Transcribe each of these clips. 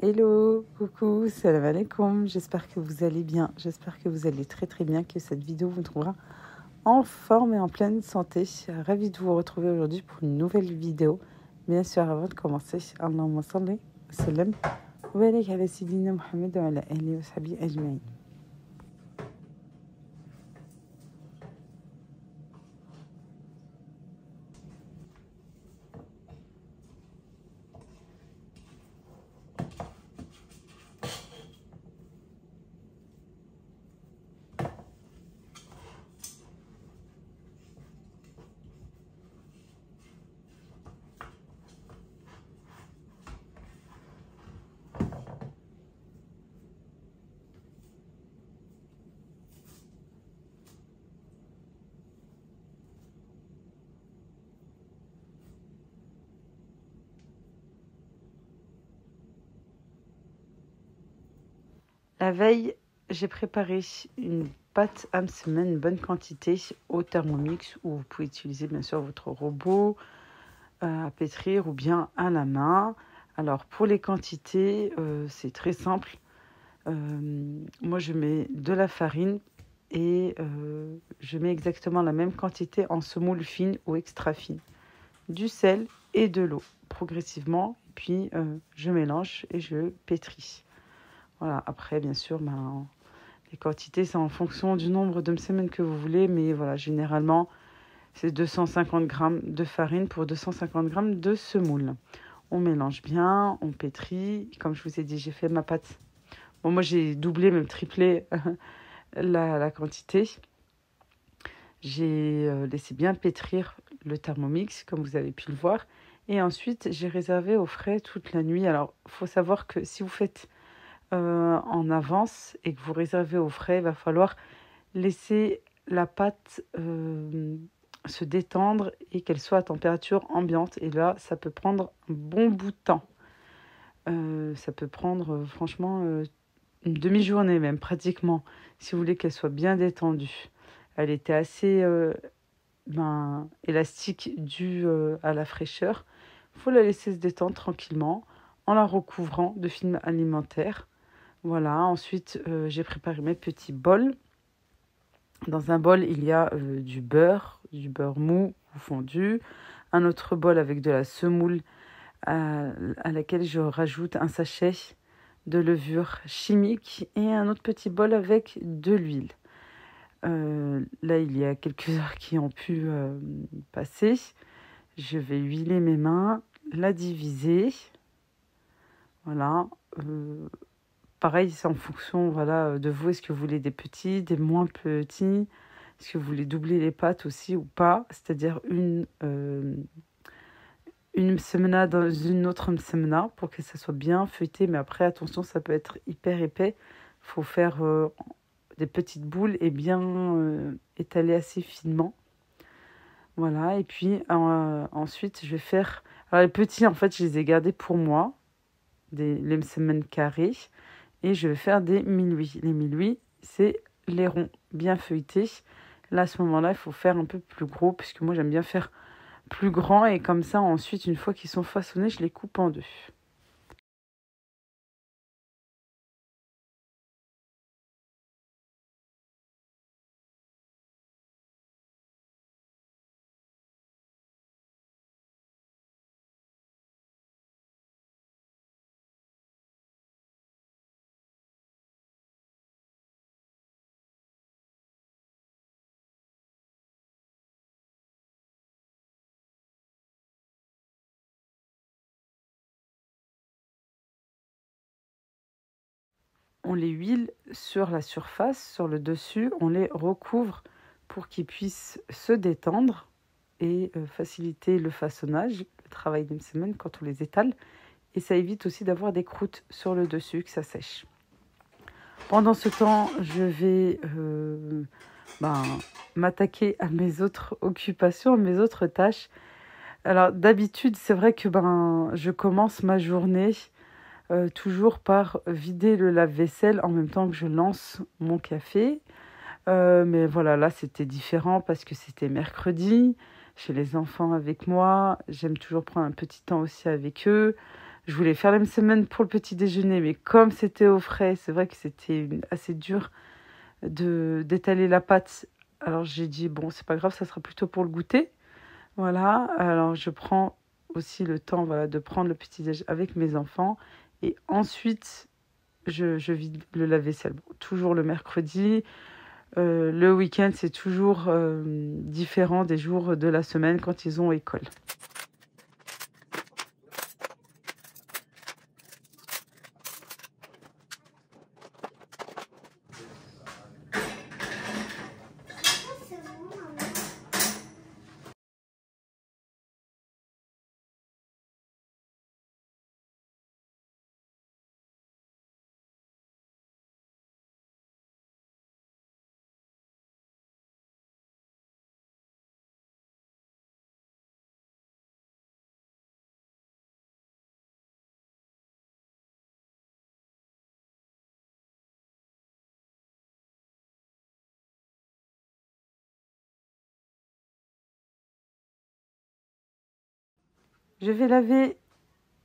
Hello, coucou, salam alaikum, j'espère que vous allez bien, j'espère que vous allez très très bien, que cette vidéo vous trouvera en forme et en pleine santé. Ravie de vous retrouver aujourd'hui pour une nouvelle vidéo. Bien sûr, avant de commencer, Allahumma salli wa sallam wa barik ala sayyidina Muhammad wa ala alihi wa sahbihi ajma'in. La veille, j'ai préparé une pâte à semaine, une bonne quantité au Thermomix, où vous pouvez utiliser bien sûr votre robot à pétrir ou bien à la main. Alors pour les quantités, c'est très simple. Moi je mets de la farine et je mets exactement la même quantité en semoule fine ou extra fine, du sel et de l'eau progressivement, puis je mélange et je pétris. Voilà, après bien sûr les quantités c'est en fonction du nombre de semaines que vous voulez, mais voilà, généralement c'est 250 grammes de farine pour 250 grammes de semoule. On mélange bien, on pétrit. Comme je vous ai dit, j'ai fait ma pâte. Bon, moi, j'ai doublé, même triplé la quantité. J'ai laissé bien pétrir le Thermomix, comme vous avez pu le voir. Et ensuite, j'ai réservé au frais toute la nuit. Alors, il faut savoir que si vous faites en avance et que vous réservez au frais, il va falloir laisser la pâte se détendre et qu'elle soit à température ambiante. Et là, ça peut prendre un bon bout de temps. Ça peut prendre franchement une demi-journée même pratiquement, si vous voulez qu'elle soit bien détendue. Elle était assez élastique due à la fraîcheur. Il faut la laisser se détendre tranquillement en la recouvrant de film alimentaire. Voilà, ensuite j'ai préparé mes petits bols. Dans un bol, il y a du beurre mou ou fondu, un autre bol avec de la semoule à laquelle je rajoute un sachet de levure chimique et un autre petit bol avec de l'huile. Là, il y a quelques heures qui ont pu passer. Je vais huiler mes mains, la diviser. Voilà. Pareil, c'est en fonction de vous. Est-ce que vous voulez des petits, des moins petits? Est-ce que vous voulez doubler les pâtes aussi ou pas? C'est-à-dire une msemna dans une autre msemna pour que ça soit bien feuilleté. Mais après, attention, ça peut être hyper épais. Il faut faire des petites boules et bien étaler assez finement. Voilà, et puis ensuite, je vais faire... Alors les petits, en fait, je les ai gardés pour moi, les msemen carrés. Et je vais faire des minuits. Les minuits, c'est les ronds bien feuilletés. Là, à ce moment-là, il faut faire un peu plus gros, puisque moi, j'aime bien faire plus grand. Et comme ça, ensuite, une fois qu'ils sont façonnés, je les coupe en deux. On les huile sur la surface, sur le dessus. On les recouvre pour qu'ils puissent se détendre et faciliter le façonnage, le travail d'une semaine quand on les étale. Et ça évite aussi d'avoir des croûtes sur le dessus, que ça sèche. Pendant ce temps, je vais m'attaquer à mes autres occupations, à mes autres tâches. Alors d'habitude, c'est vrai que je commence ma journée toujours par vider le lave-vaisselle en même temps que je lance mon café. Mais voilà, là c'était différent parce que c'était mercredi. J'ai les enfants avec moi. J'aime toujours prendre un petit temps aussi avec eux. Je voulais faire la semaine pour le petit déjeuner, mais comme c'était au frais, c'est vrai que c'était assez dur d'étaler la pâte. Alors j'ai dit, bon, c'est pas grave, ça sera plutôt pour le goûter. Voilà, alors je prends aussi le temps voilà, de prendre le petit déjeuner avec mes enfants. Et ensuite, je vide le lave-vaisselle. Bon, toujours le mercredi. Le week-end, c'est toujours différent des jours de la semaine quand ils ont école. Je vais laver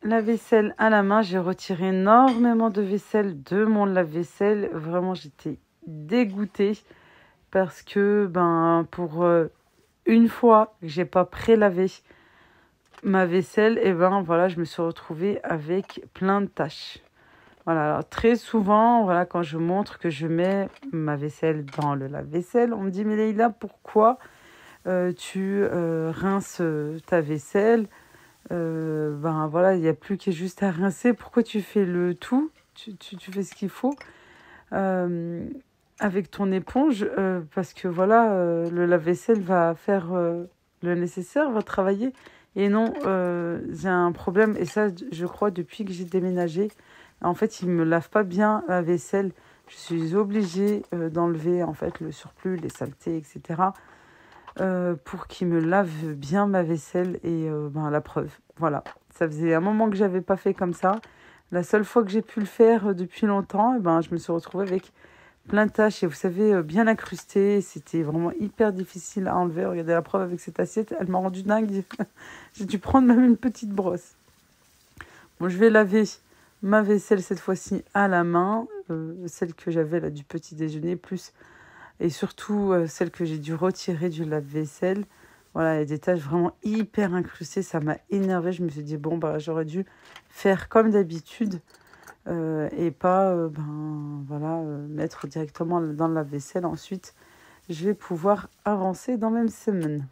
la vaisselle à la main. J'ai retiré énormément de vaisselle de mon lave-vaisselle. Vraiment, j'étais dégoûtée parce que pour une fois que j'ai pas pré-lavé ma vaisselle, et voilà, je me suis retrouvée avec plein de taches. Voilà, alors très souvent, voilà, quand je montre que je mets ma vaisselle dans le lave-vaisselle, on me dit, mais Leïla, pourquoi tu rinces ta vaisselle? Voilà, il n'y a plus qu'à juste à rincer. Pourquoi tu fais le tout? Tu fais ce qu'il faut euh, avec ton éponge parce que voilà, le lave-vaisselle va faire le nécessaire, va travailler. Et non, j'ai un problème, et ça, je crois, depuis que j'ai déménagé. En fait, il ne me lave pas bien la vaisselle. Je suis obligée d'enlever en fait le surplus, les saletés, etc. Pour qu'il me lave bien ma vaisselle. Et la preuve, voilà. Ça faisait un moment que j'avais pas fait comme ça. La seule fois que j'ai pu le faire depuis longtemps, je me suis retrouvée avec plein de taches et vous savez, bien incrustées. C'était vraiment hyper difficile à enlever. Regardez la preuve avec cette assiette, elle m'a rendu dingue. J'ai dû prendre même une petite brosse. Bon, je vais laver ma vaisselle cette fois-ci à la main, celle que j'avais là du petit déjeuner, plus et surtout celle que j'ai dû retirer du lave-vaisselle. Voilà, il y a des taches vraiment hyper incrustées, ça m'a énervée. Je me suis dit, bon, j'aurais dû faire comme d'habitude et pas mettre directement dans le lave-vaisselle. Ensuite, je vais pouvoir avancer dans la même semaine.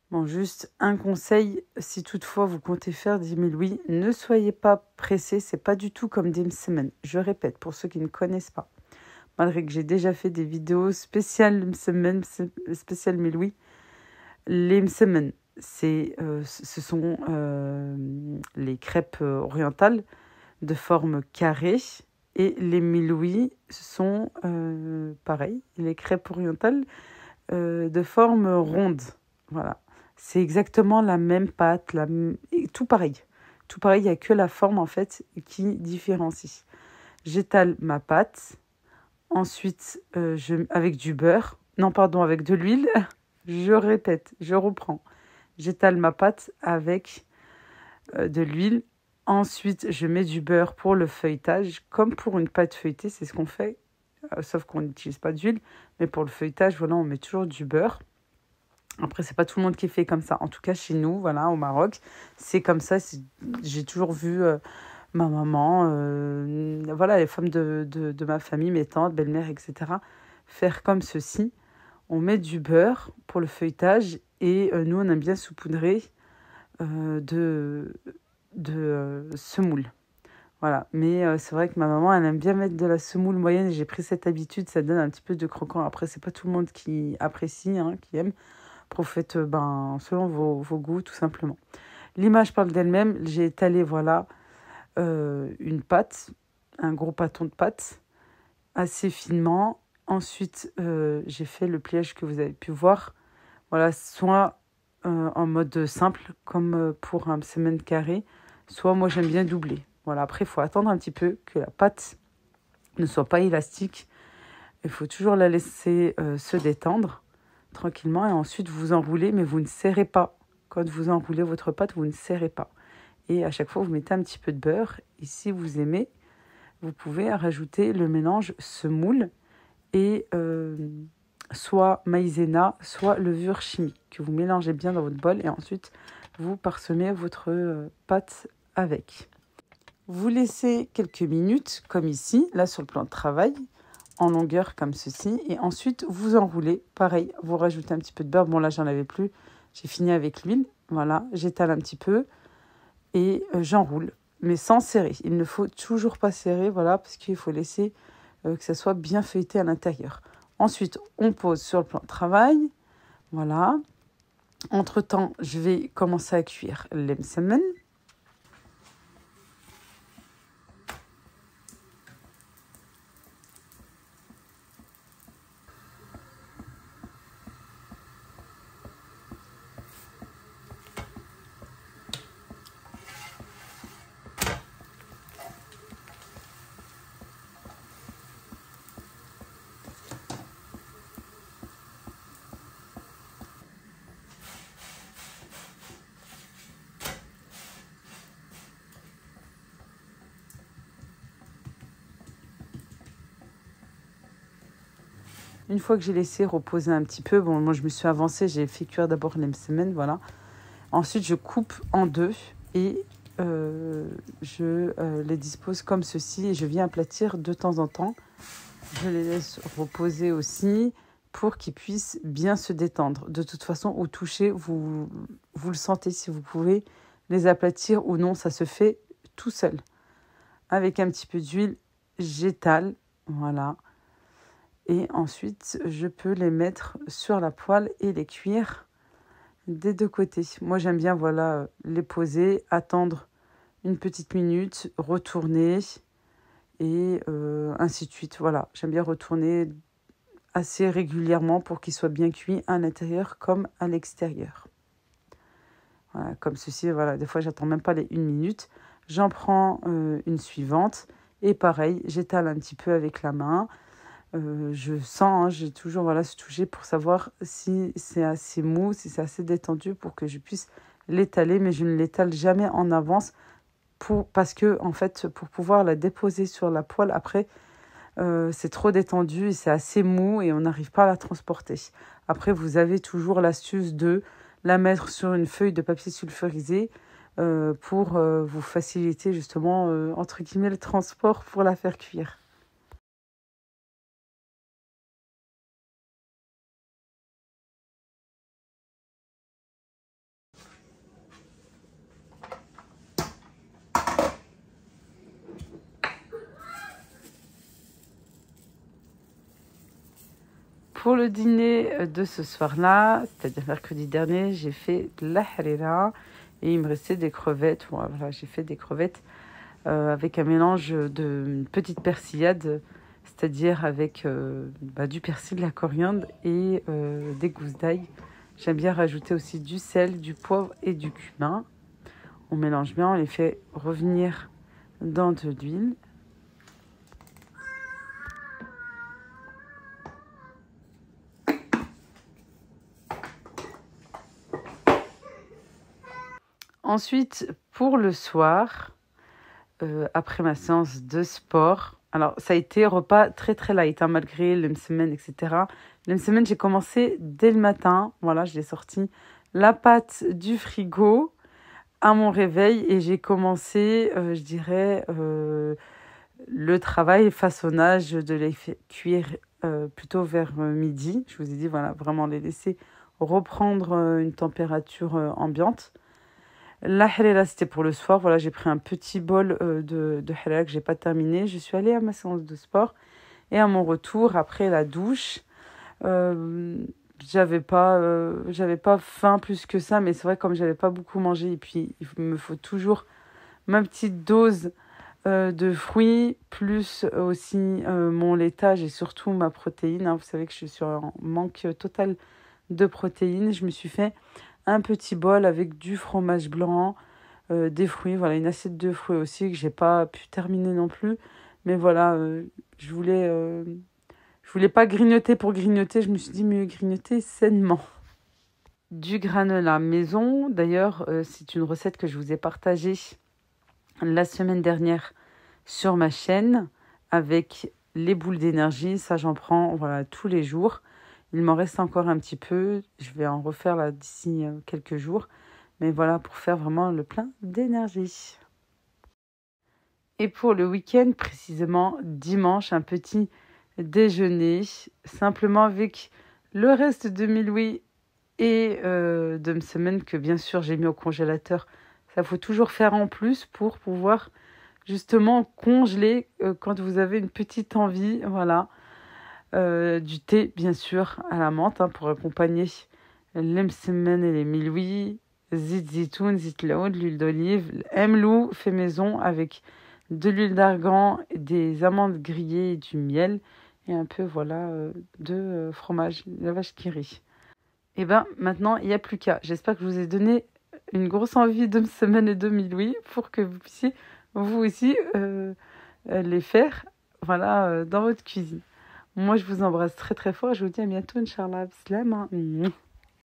Bon, juste un conseil, si toutefois vous comptez faire 10 000 oui, ne soyez pas pressés, c'est pas du tout comme des semaines. Je répète, pour ceux qui ne connaissent pas, malgré que j'ai déjà fait des vidéos spéciales semaine, spéciales 1000 oui, les semaines, ce sont les crêpes orientales de forme carrée et les 1000 oui sont pareil, les crêpes orientales de forme ronde. Voilà. C'est exactement la même pâte, tout pareil. Tout pareil, il n'y a que la forme en fait qui différencie. J'étale ma pâte, ensuite avec du beurre, non pardon, avec de l'huile, je répète, je reprends. J'étale ma pâte avec de l'huile, ensuite je mets du beurre pour le feuilletage, comme pour une pâte feuilletée, c'est ce qu'on fait, sauf qu'on n'utilise pas d'huile, mais pour le feuilletage, voilà, on met toujours du beurre. Après, c'est pas tout le monde qui fait comme ça. En tout cas, chez nous, voilà, au Maroc, c'est comme ça. J'ai toujours vu ma maman, voilà, les femmes de ma famille, mes tantes, belle-mère, etc., faire comme ceci. On met du beurre pour le feuilletage et nous, on aime bien saupoudrer de semoule. Voilà, mais c'est vrai que ma maman, elle aime bien mettre de la semoule moyenne. J'ai pris cette habitude, ça donne un petit peu de croquant. Après, c'est pas tout le monde qui apprécie, hein, qui aime. Faites selon vos goûts, tout simplement. L'image parle d'elle-même. J'ai étalé, voilà, une pâte, un gros pâton de pâte, assez finement. Ensuite, j'ai fait le pliage que vous avez pu voir. Voilà, soit en mode simple, comme pour un semaine carré, soit moi j'aime bien doubler. Voilà, après il faut attendre un petit peu que la pâte ne soit pas élastique. Il faut toujours la laisser se détendre tranquillement et ensuite vous enroulez, mais vous ne serrez pas. Quand vous enroulez votre pâte, vous ne serrez pas. Et à chaque fois, vous mettez un petit peu de beurre. Et si vous aimez, vous pouvez rajouter le mélange semoule et soit maïzena, soit levure chimique, que vous mélangez bien dans votre bol et ensuite vous parsemez votre pâte avec. Vous laissez quelques minutes, comme ici, là sur le plan de travail, en longueur comme ceci. Et ensuite, vous enroulez. Pareil, vous rajoutez un petit peu de beurre. Bon, là, j'en avais plus. J'ai fini avec l'huile. Voilà, j'étale un petit peu et j'enroule, mais sans serrer. Il ne faut toujours pas serrer, voilà, parce qu'il faut laisser que ça soit bien feuilleté à l'intérieur. Ensuite, on pose sur le plan de travail. Voilà. Entre-temps, je vais commencer à cuire les msemen. Une fois que j'ai laissé reposer un petit peu, bon, moi je me suis avancée, j'ai fait cuire d'abord les msemen, voilà. Ensuite, je coupe en deux et je les dispose comme ceci et je viens aplatir de temps en temps. Je les laisse reposer aussi pour qu'ils puissent bien se détendre. De toute façon, au toucher, vous le sentez si vous pouvez les aplatir ou non, ça se fait tout seul. Avec un petit peu d'huile, j'étale, voilà. Et ensuite, je peux les mettre sur la poêle et les cuire des deux côtés. Moi, j'aime bien, voilà, les poser, attendre une petite minute, retourner et ainsi de suite. Voilà, j'aime bien retourner assez régulièrement pour qu'ils soient bien cuits à l'intérieur comme à l'extérieur. Voilà, comme ceci, voilà, des fois, j'attends même pas les 1 minute. J'en prends une suivante et pareil, j'étale un petit peu avec la main. Je sens, hein, j'ai toujours voilà, ce toucher pour savoir si c'est assez mou, si c'est assez détendu pour que je puisse l'étaler, mais je ne l'étale jamais en avance parce que, en fait, pour pouvoir la déposer sur la poêle, après, c'est trop détendu et c'est assez mou et on n'arrive pas à la transporter. Après, vous avez toujours l'astuce de la mettre sur une feuille de papier sulfurisé pour vous faciliter justement, entre guillemets, le transport pour la faire cuire. Pour le dîner de ce soir-là, c'est-à-dire mercredi dernier, j'ai fait de la harira et il me restait des crevettes. Voilà, j'ai fait des crevettes avec un mélange de petites persillades, c'est-à-dire avec du persil, de la coriandre et des gousses d'ail. J'aime bien rajouter aussi du sel, du poivre et du cumin. On mélange bien, on les fait revenir dans de l'huile. Ensuite, pour le soir, après ma séance de sport, alors ça a été repas très très light, hein, malgré le semaine, etc. Le semaine, j'ai commencé dès le matin. Voilà, j'ai sorti la pâte du frigo à mon réveil et j'ai commencé, je dirais, le travail façonnage de les cuire plutôt vers midi. Je vous ai dit, voilà, vraiment les laisser reprendre une température ambiante. La halala, c'était pour le soir. Voilà, j'ai pris un petit bol de halala que j'ai pas terminé. Je suis allée à ma séance de sport et à mon retour, après la douche, euh, j'avais pas faim plus que ça, mais c'est vrai comme j'avais pas beaucoup mangé et puis il me faut toujours ma petite dose de fruits, plus aussi mon laitage et surtout ma protéine, hein. Vous savez que je suis sur un manque total de protéines. Je me suis fait un petit bol avec du fromage blanc, des fruits, voilà, une assiette de fruits aussi que j'ai pas pu terminer non plus. Mais voilà, je voulais pas grignoter pour grignoter, je me suis dit mieux grignoter sainement. Du granola maison, d'ailleurs, c'est une recette que je vous ai partagée la semaine dernière sur ma chaîne avec les boules d'énergie. Ça, j'en prends voilà, tous les jours. Il m'en reste encore un petit peu. Je vais en refaire là d'ici quelques jours. Mais voilà, pour faire vraiment le plein d'énergie. Et pour le week-end, précisément dimanche, un petit déjeuner, simplement avec le reste de mes louis et de ma semaine que bien sûr j'ai mis au congélateur. Ça faut toujours faire en plus pour pouvoir justement congeler quand vous avez une petite envie. Voilà. Du thé, bien sûr, à la menthe pour accompagner les msemen et les milouis. Zit zitoun, zit laoud, l'huile d'olive, emlou fait maison avec de l'huile d'argan, des amandes grillées et du miel et un peu voilà de fromage, la vache qui rit. Et ben maintenant il n'y a plus qu'à. J'espère que je vous ai donné une grosse envie de semaine et de milouis pour que vous puissiez vous aussi les faire voilà dans votre cuisine. Moi je vous embrasse très très fort. Je vous dis à bientôt, Inch'Allah. Bislam.